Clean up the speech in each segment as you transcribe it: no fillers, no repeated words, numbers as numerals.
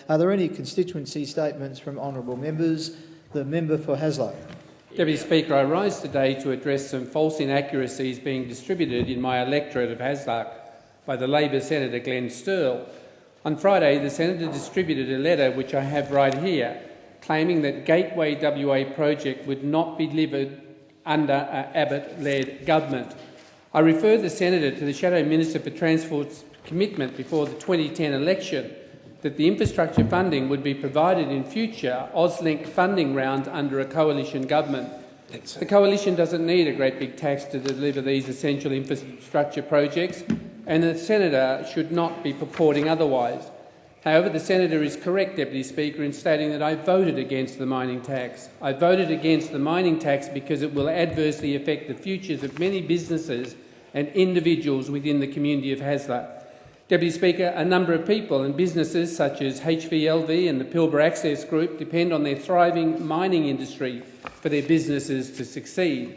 Are there any constituency statements from honourable members? The member for Hasluck. Deputy Speaker, I rise today to address some false inaccuracies being distributed in my electorate of Hasluck by the Labor Senator Glenn Stirl. On Friday, the Senator distributed a letter, which I have right here, claiming that Gateway WA project would not be delivered under an Abbott-led government. I refer the Senator to the Shadow Minister for Transport's commitment before the 2010 election that the infrastructure funding would be provided in future AusLink funding rounds under a coalition government. The coalition doesn't need a great big tax to deliver these essential infrastructure projects, and the Senator should not be purporting otherwise. However, the Senator is correct, Deputy Speaker, in stating that I voted against the mining tax. I voted against the mining tax because it will adversely affect the futures of many businesses and individuals within the community of Hasluck. Deputy Speaker, a number of people and businesses such as HVLV and the Pilbara Access Group depend on their thriving mining industry for their businesses to succeed.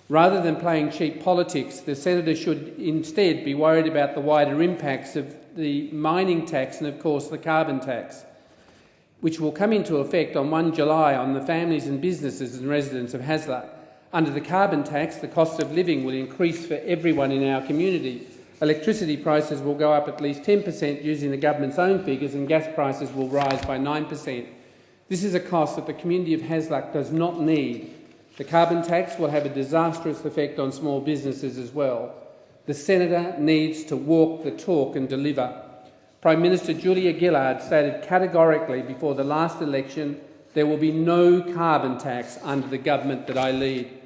Rather than playing cheap politics, the Senator should instead be worried about the wider impacts of the mining tax and, of course, the carbon tax, which will come into effect on 1 July on the families and businesses and residents of Hasluck. Under the carbon tax, the cost of living will increase for everyone in our community. Electricity prices will go up at least 10% using the government's own figures, and gas prices will rise by 9%. This is a cost that the community of Hasluck does not need. The carbon tax will have a disastrous effect on small businesses as well. The Senator needs to walk the talk and deliver. Prime Minister Julia Gillard stated categorically before the last election there will be no carbon tax under the government that I lead.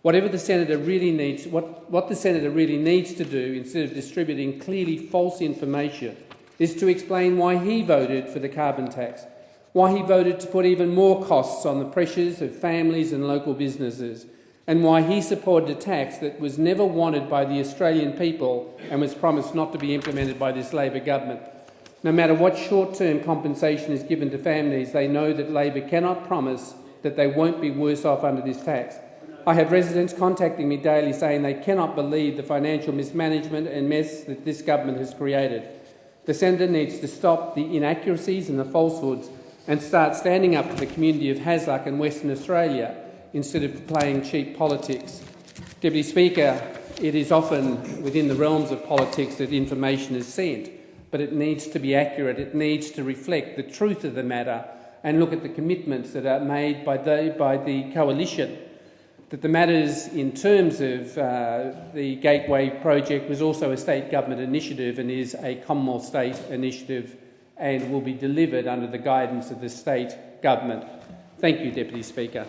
Whatever the Senator really needs, what the Senator really needs to do, instead of distributing clearly false information, is to explain why he voted for the carbon tax, why he voted to put even more costs on the pressures of families and local businesses, and why he supported a tax that was never wanted by the Australian people and was promised not to be implemented by this Labor government. No matter what short-term compensation is given to families, they know that Labor cannot promise that they won't be worse off under this tax. I have residents contacting me daily saying they cannot believe the financial mismanagement and mess that this government has created. The Senator needs to stop the inaccuracies and the falsehoods and start standing up for the community of Hasluck and Western Australia instead of playing cheap politics. Deputy Speaker, it is often within the realms of politics that information is sent, but it needs to be accurate. It needs to reflect the truth of the matter and look at the commitments that are made by the coalition. That the matters in terms of the Gateway project was also a state government initiative and is a Commonwealth state initiative and will be delivered under the guidance of the state government. Thank you, Deputy Speaker.